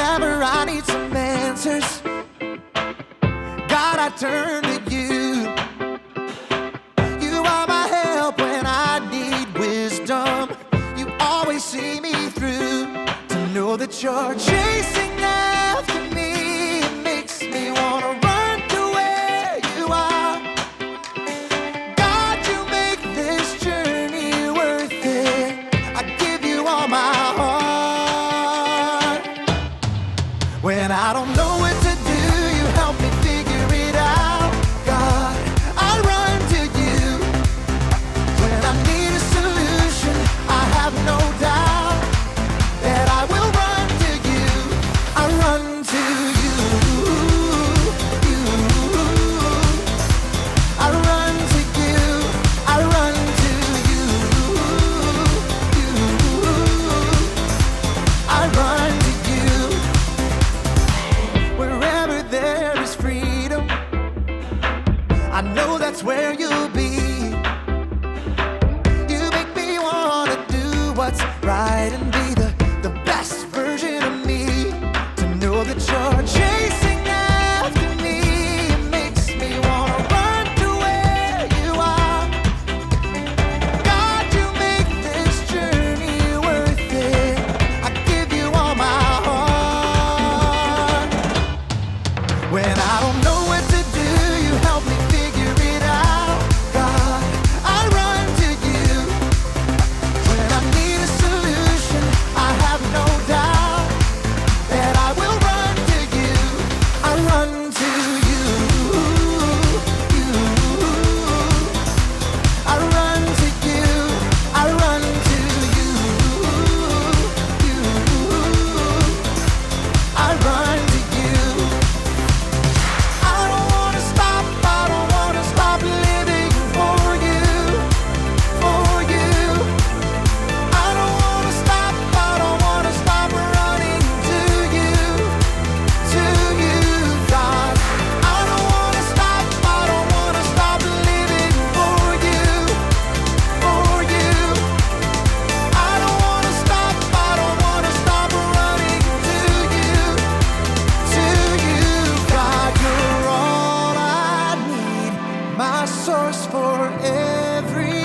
Whenever I need some answers, God, I turn to you. You are my help when I need wisdom. You always see me through. To know that you're chasing after me, it makes me wanna run to where you are. God, you make this journey worth it. I give you all my heart. When I don't know what to do, you help me figure it out. God, I run to you. When I need a solution, I have no doubt that I will run to you. I run to you. I run to you. I run to you. I run to you. Wherever there is freedom, I know that's where you'll be. You make me wanna do what's right and be the best version of me. To know that you're chasing after me, it makes me wanna run to where you are. God, you make this journey worth it. I give you all my heart. When I don't know what to do, you help me figure it out. God, I run to you. When I need a solution, I have no doubt that I will run to you. I run to you. I run to you. I run to you. I run to you. I don't wanna stop, I don't wanna stop living for you, for you. I don't wanna stop, I don't wanna stop running to you, God. I don't wanna stop, I don't wanna stop living for you, for you. I don't wanna stop, I don't wanna stop running to you, God. You're all I need, my source for everything.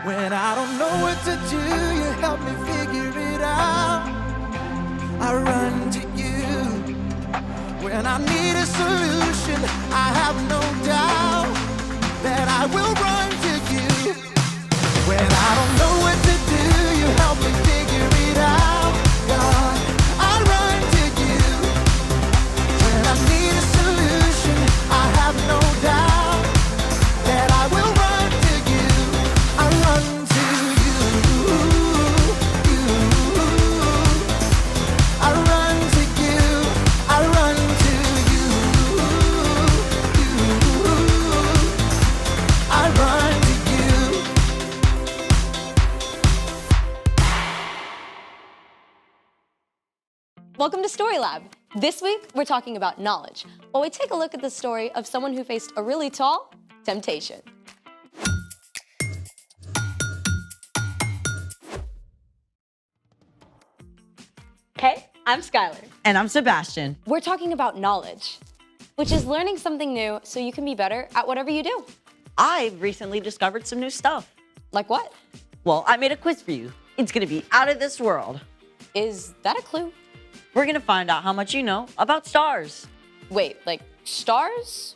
When I don't know what to do, you help me figure it out. I run to you. When I need a solution, I have no doubt that I will run to you. When I don't know what to do, you help me figure it out. God, I run to you. When I need a solution, I have no doubt that I will run to you. I run to you. I run to you. I run to you. I run to you. Welcome to Story Lab. This week, we're talking about knowledge, while we take a look at the story of someone who faced a really tall temptation. Hey, I'm Skylar. And I'm Sebastian. We're talking about knowledge, which is learning something new so you can be better at whatever you do. I've recently discovered some new stuff. Like what? Well, I made a quiz for you. It's gonna be out of this world. Is that a clue? We're gonna find out how much you know about stars. Wait, like stars?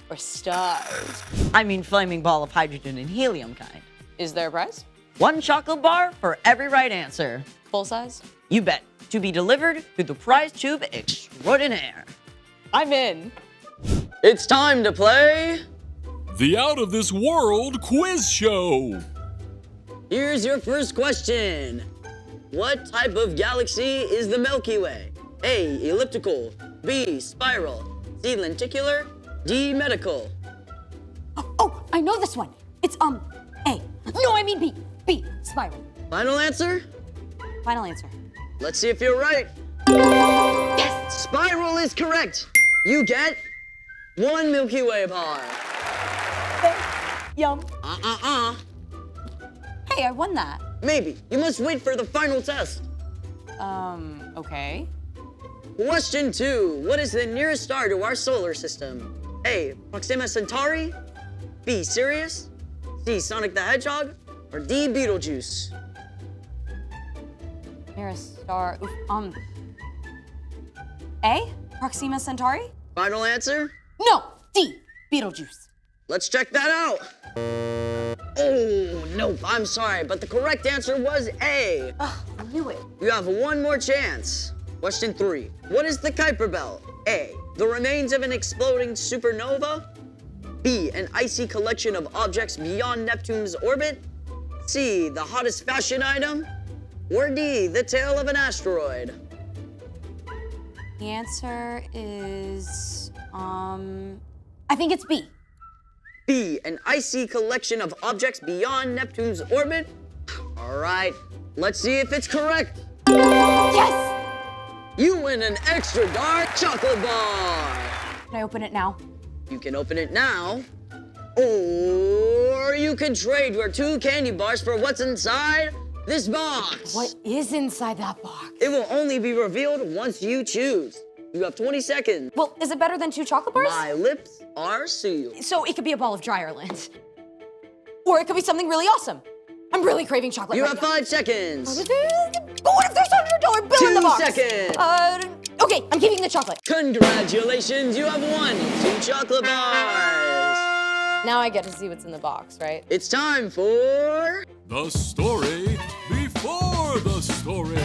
Or stars? I mean flaming ball of hydrogen and helium kind. Is there a prize? 1 chocolate bar for every right answer. Full size? You bet. To be delivered through the prize tube extraordinaire. I'm in. It's time to play. The Out of This World Quiz Show. Here's your first question. What type of galaxy is the Milky Way? A, elliptical. B, spiral. C, lenticular. D, medical. Oh, I know this one. It's A. No, I mean B. B, spiral. Final answer? Final answer. Let's see if you're right. Yes! Spiral is correct. You get 1 Milky Way bar. Yum. Uh-uh-uh. Hey, I won that. Maybe. You must wait for the final test. Okay. Question 2. What is the nearest star to our solar system? A. Proxima Centauri. B. Sirius. C. Sonic the Hedgehog. Or D. Betelgeuse. Nearest star. Oof, A? Proxima Centauri? Final answer? No, D. Beetlejuice. Let's check that out. Oh, nope, I'm sorry, but the correct answer was A. Ugh, I knew it. You have one more chance. Question 3. What is the Kuiper Belt? A. The remains of an exploding supernova. B. An icy collection of objects beyond Neptune's orbit. C. The hottest fashion item. Or D. The tail of an asteroid. The answer is, I think it's B. B. An icy collection of objects beyond Neptune's orbit. All right, let's see if it's correct. Yes! You win an extra dark chocolate bar. Can I open it now? You can open it now, or you can trade your 2 candy bars for what's inside this box. What is inside that box? It will only be revealed once you choose. You have 20 seconds. Well, is it better than 2 chocolate bars? My lips are sealed. So it could be a ball of Dryerland. Or it could be something really awesome. I'm really craving chocolate You right have now. 5 seconds. But what if there's $100 bill in the 2 box? seconds. Okay, I'm keeping the chocolate. Congratulations, you have won 2 chocolate bars. Now I get to see what's in the box, right? It's time for... The story before the story.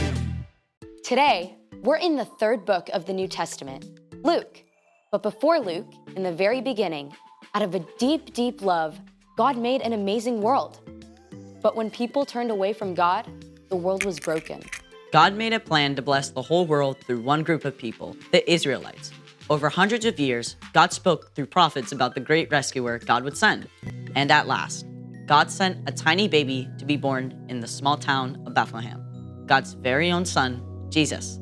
Today, we're in the 3rd book of the New Testament, Luke. But before Luke, in the very beginning, out of a deep, deep love, God made an amazing world. But when people turned away from God, the world was broken. God made a plan to bless the whole world through one group of people, the Israelites. Over hundreds of years, God spoke through prophets about the great rescuer God would send. And at last, God sent a tiny baby to be born in the small town of Bethlehem, God's very own son, Jesus.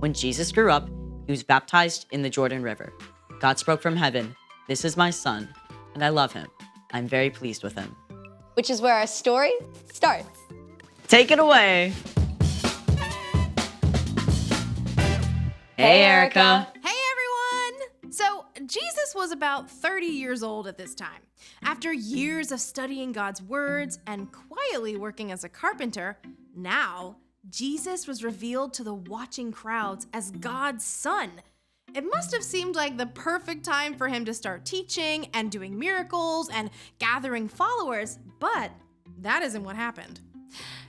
When Jesus grew up, he was baptized in the Jordan River. God spoke from heaven, "This is my son, and I love him. I'm very pleased with him." Which is where our story starts. Take it away. Hey, Erica. Hey everyone! So, Jesus was about 30 years old at this time. After years of studying God's words and quietly working as a carpenter, now Jesus was revealed to the watching crowds as God's son. It must have seemed like the perfect time for him to start teaching and doing miracles and gathering followers, but that isn't what happened.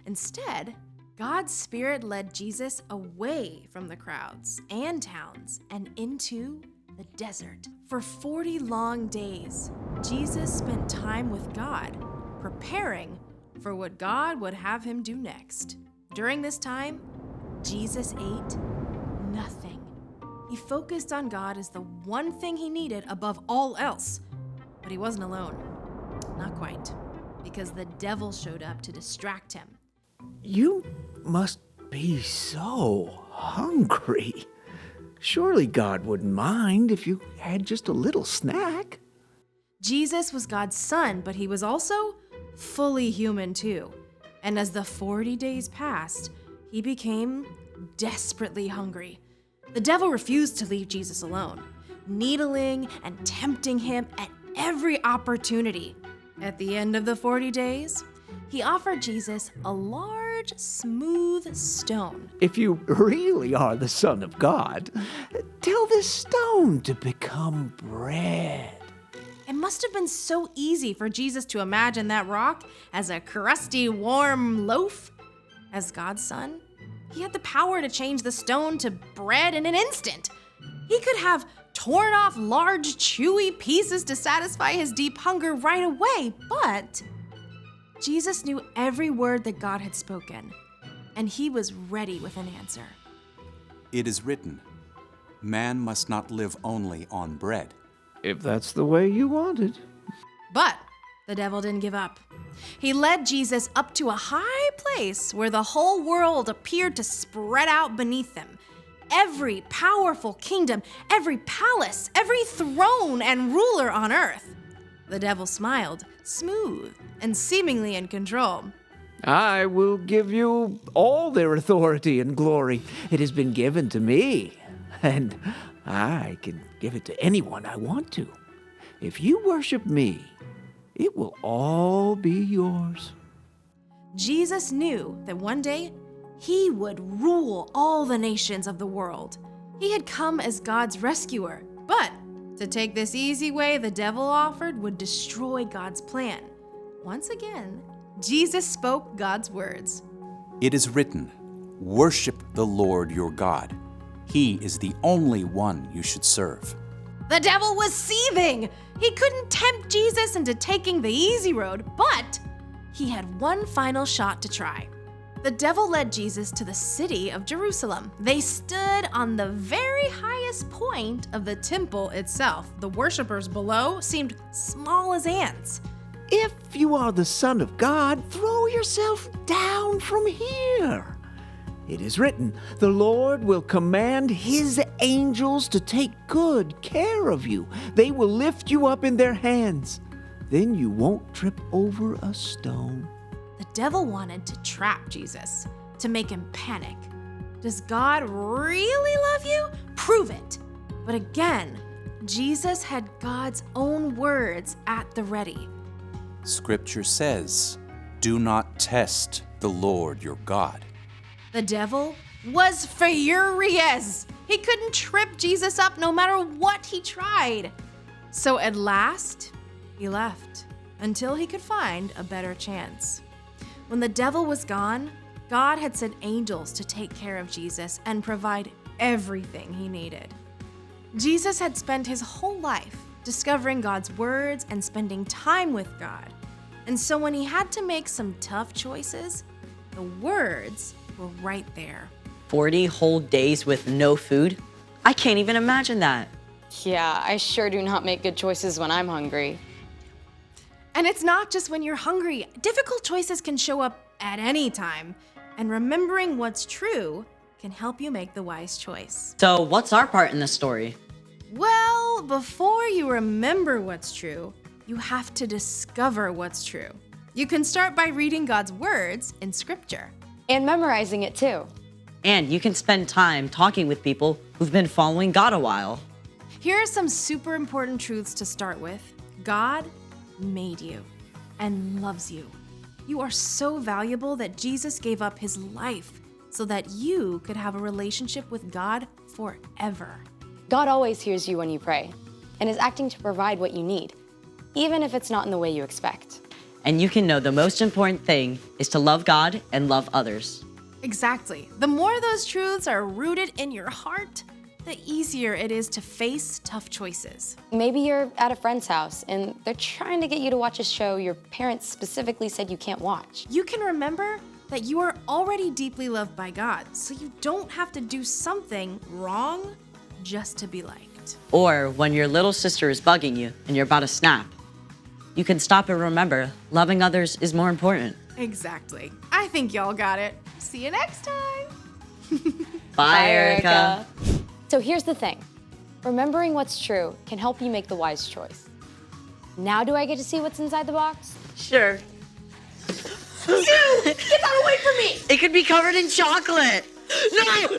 Instead, God's Spirit led Jesus away from the crowds and towns and into the desert. For 40 long days, Jesus spent time with God, preparing for what God would have him do next. During this time, Jesus ate nothing. He focused on God as the one thing he needed above all else. But he wasn't alone. Not quite, because the devil showed up to distract him. You must be so hungry. Surely God wouldn't mind if you had just a little snack. Jesus was God's son, but he was also fully human too. And as the 40 days passed, he became desperately hungry. The devil refused to leave Jesus alone, needling and tempting him at every opportunity. At the end of the 40 days, he offered Jesus a large, smooth stone. If you really are the Son of God, tell this stone to become bread. It must have been so easy for Jesus to imagine that rock as a crusty, warm loaf. As God's son, he had the power to change the stone to bread in an instant. He could have torn off large, chewy pieces to satisfy his deep hunger right away, but Jesus knew every word that God had spoken, and he was ready with an answer. It is written, man must not live only on bread. If that's the way you want it. But the devil didn't give up. He led Jesus up to a high place where the whole world appeared to spread out beneath him. Every powerful kingdom, every palace, every throne and ruler on earth. The devil smiled, smooth and seemingly in control. I will give you all their authority and glory. It has been given to me, and I can give it to anyone I want to. If you worship me, it will all be yours. Jesus knew that one day he would rule all the nations of the world. He had come as God's rescuer, but to take this easy way the devil offered would destroy God's plan. Once again, Jesus spoke God's words. It is written, "Worship the Lord your God. He is the only one you should serve." The devil was seething. He couldn't tempt Jesus into taking the easy road, but he had one final shot to try. The devil led Jesus to the city of Jerusalem. They stood on the very highest point of the temple itself. The worshipers below seemed small as ants. If you are the Son of God, throw yourself down from here. It is written, the Lord will command his angels to take good care of you. They will lift you up in their hands. Then you won't trip over a stone. The devil wanted to trap Jesus, to make him panic. Does God really love you? Prove it. But again, Jesus had God's own words at the ready. Scripture says, "Do not test the Lord your God." The devil was furious. He couldn't trip Jesus up no matter what he tried. So at last, he left until he could find a better chance. When the devil was gone, God had sent angels to take care of Jesus and provide everything he needed. Jesus had spent his whole life discovering God's words and spending time with God. And so when he had to make some tough choices, the words were right there. 40 whole days with no food? I can't even imagine that. Yeah, I sure do not make good choices when I'm hungry. And it's not just when you're hungry. Difficult choices can show up at any time. And remembering what's true can help you make the wise choice. So, what's our part in the story? Well, before you remember what's true, you have to discover what's true. You can start by reading God's words in Scripture. And memorizing it too. And you can spend time talking with people who've been following God a while. Here are some super important truths to start with. God made you and loves you. You are so valuable that Jesus gave up his life so that you could have a relationship with God forever. God always hears you when you pray and is acting to provide what you need, even if it's not in the way you expect. And you can know the most important thing is to love God and love others. Exactly. The more those truths are rooted in your heart, the easier it is to face tough choices. Maybe you're at a friend's house and they're trying to get you to watch a show your parents specifically said you can't watch. You can remember that you are already deeply loved by God, so you don't have to do something wrong just to be liked. Or when your little sister is bugging you and you're about to snap, you can stop and remember loving others is more important. Exactly. I think y'all got it. See you next time. Bye, Erica. So here's the thing. Remembering what's true can help you make the wise choice. Now do I get to see what's inside the box? Sure. Get that away from me! It could be covered in chocolate. No!